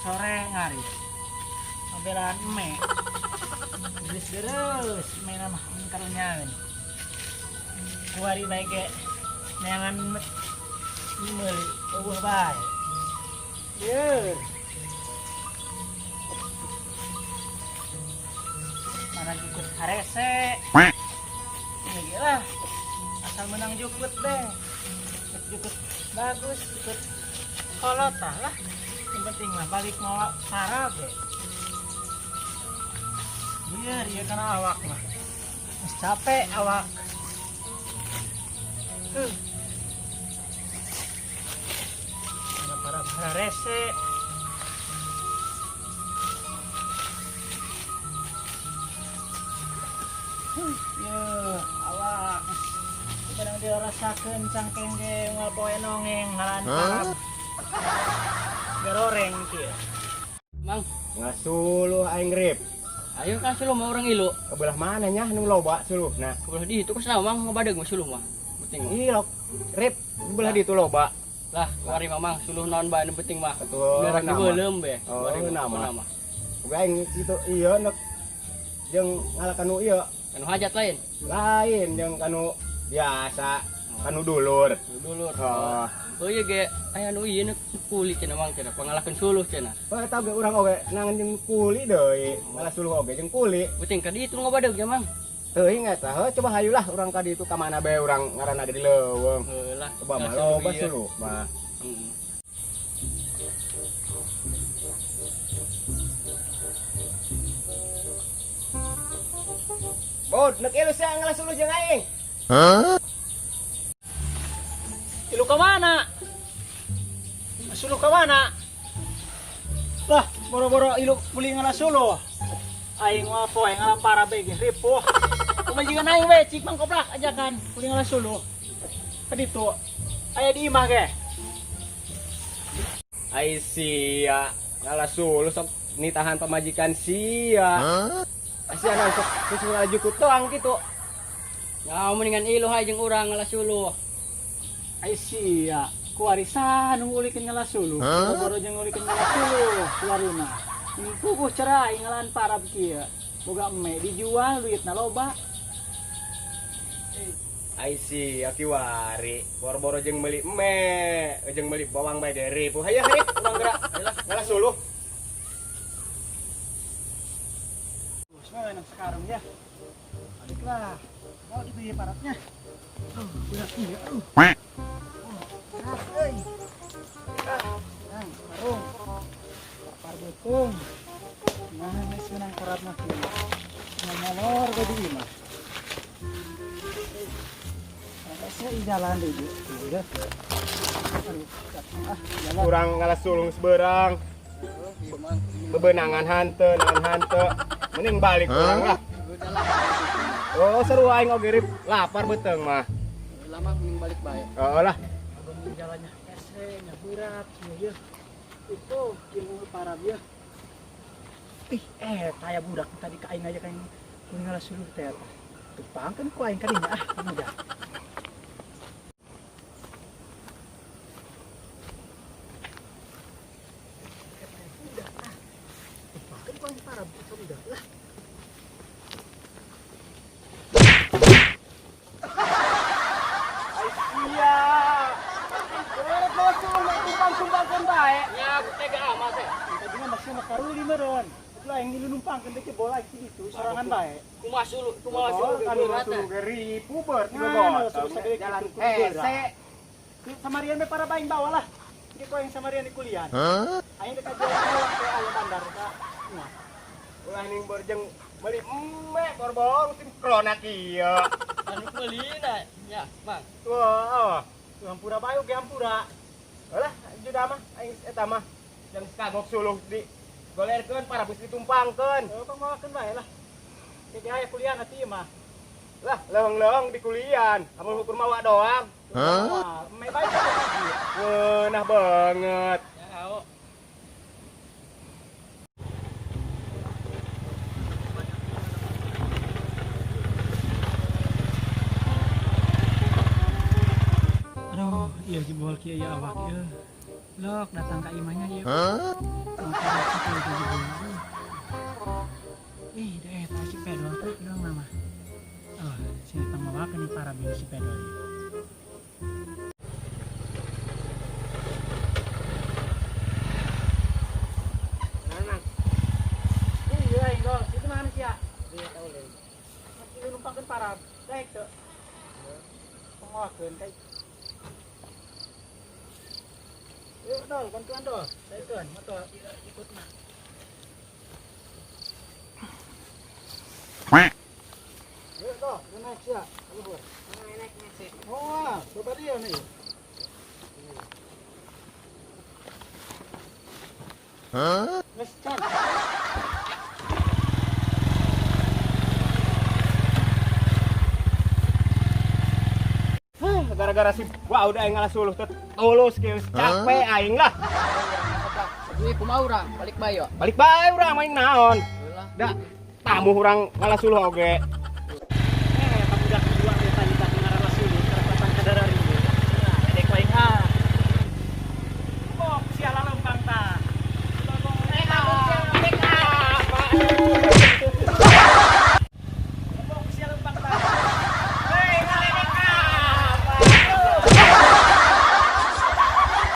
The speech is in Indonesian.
sore ngari pembelaan eme terus eme nama karunya kuari baik neangan meli eueuh bae ye mana jukut harese ini lah asal menang jukut deh jukut bagus jukut kolot lah yang penting lah balik mau sarap deh iya karena awak mah mas capek awak ada para rese ya awak kadang dia rasakan cangkeng ge ngapoe nongeng ngaran parab geroreng kieu Mang, ngasuluh aing rip. ayo kan suluh mau orang ilu. Kebelah mana nya nu loba suluh nah. Kebelah di itu kesana mang ngebadeg mah suluh mah. Penting mah. Iya rip belah di itu loba. Lah, wari mamang suluh naon bae nu penting mah. Betul. Berak dibeulem be. Oh, Wari nama. nama. Oke aing kitu iya nek jeung ngalakan nu ieu Anu hajat lain. lain jeung kanu biasa kanu dulur. Dulur. Oh. Oh iya ge, aya anu ieu nek kuli cenah mang cenah pangalakeun suluh cenah. Eta ge urang oge nangan jeung kuli deui. Malah suluh oge jeung kuli. Penting ka di itu ngabadeg ya mang. Teuing eta heuh coba hayulah urang ka ditu ka mana bae urang ngaranna di leuweung. Lah, Coba mah loba suluh mah. Bod, nek ieu sia ngalah suluh jeung aing. ilu ke mana suluh ke mana lah boro-boro ilu beli ngalah suluh aing mah poe ngalah para bege ripuh kumajikan aing we cik mang koplak aja kan beli ngalah suluh tadi tuh aya di imah ge Ai sia ngalah suluh sok nitahan pamajikan sia. Sia na sok ngalah jukut doang kitu. Ya mendingan ilu hae jeung urang ngalah suluh. ai sia kuarisan ngulikeun ngalah suluh boro jeung ngulikeun ngalah suluh kuarina ini puguh cerai ngalan parab kieu boga eme dijual duitna loba Ai sia kiwari boro-boro jeung meuli eme jeung meuli bawang bae dari pu hayah hayah urang gerak ayolah ngalah suluh. bos mah enak sekarang ya adiklah mau dibeli parabnya berat iya sarung lapar betung nah ini senang parab mah molor ke di imah saya jalan deh udah jalan Urang ngalah sulung seberang bebenangan hante nangan hante mending balik urang lah. Oh seru aing oge rip lapar beteung mah. Lama mending balik bae. Oh lah. jalannya esenya berat ya itu ilmu parab ya kayak budak tadi ke aing aja kan kuning ngalah suluh teh tupang kan ku aing kadinya mudah tupang kan ku aing parab mudah lah tumpang-tumpangkan bae. Ya, tega amat teh. Tadinya masih makaruli meureun. Lah yang dilumpangkeun teh bola kitu sorangan bae. Kumaha suluh, kumaha suluh Kan berat teh. suluh ge ribu ber tiga Nah, botol jalan hese. Samarian me para baing bawa lah. Iki ko yang samarian di kuliah. Aing dekat jalan pulang ke ayo bandar ka. Nah, Ulah ning berjeng meuli eme borbong tim krona kieu. Anu meulina ya, Mang. Wah. hampura bae oge hampura. Alah juda mah aing eta mah jeung kagok suluh di golerkeun para bus ditumpangkeun. Kang mawakeun bae lah. Jadi aya kuliah nanti mah. Lah leuweung-leuweung di kuliah. Amun ukur mawa doang. Wah, me bae lagi. Weunah banget. Ya, ao. Aduh, iya jebol kieu ya awak ieu. Lok datang ka imahnya ieu. Motor Ih, deh, si pedol tuh bilang nama. Oh, sini pengawak nih para bini si pedol. Iya, Ingo, itu mana sih ya? Iya tahu leh. Masih numpangkan para baik tuh. Pengawakan kayak. Yuk, dol, bantuan dol. Saya tuan, motor ikut nak. Yuk, dol, naik sih ya. Luhur. Naik sih. Oh, coba dia nih. Mas, Chan. Gara-gara si wah udah aing ngalah suluh teh tulus skills capek aing lah. Jadi kumaha urang balik bae yo. Balik bae urang main naon. Heula. Da tamu urang ngalah suluh oge.